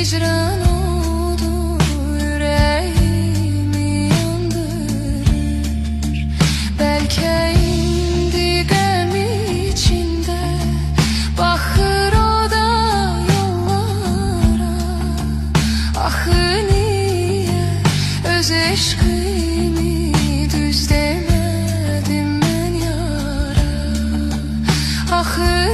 hicran oldu, yüreğimi yandırır. Belki indigem içinde bakır o da yollara. Ahı niye öz eşkimi düz demedim ben yara. Ahı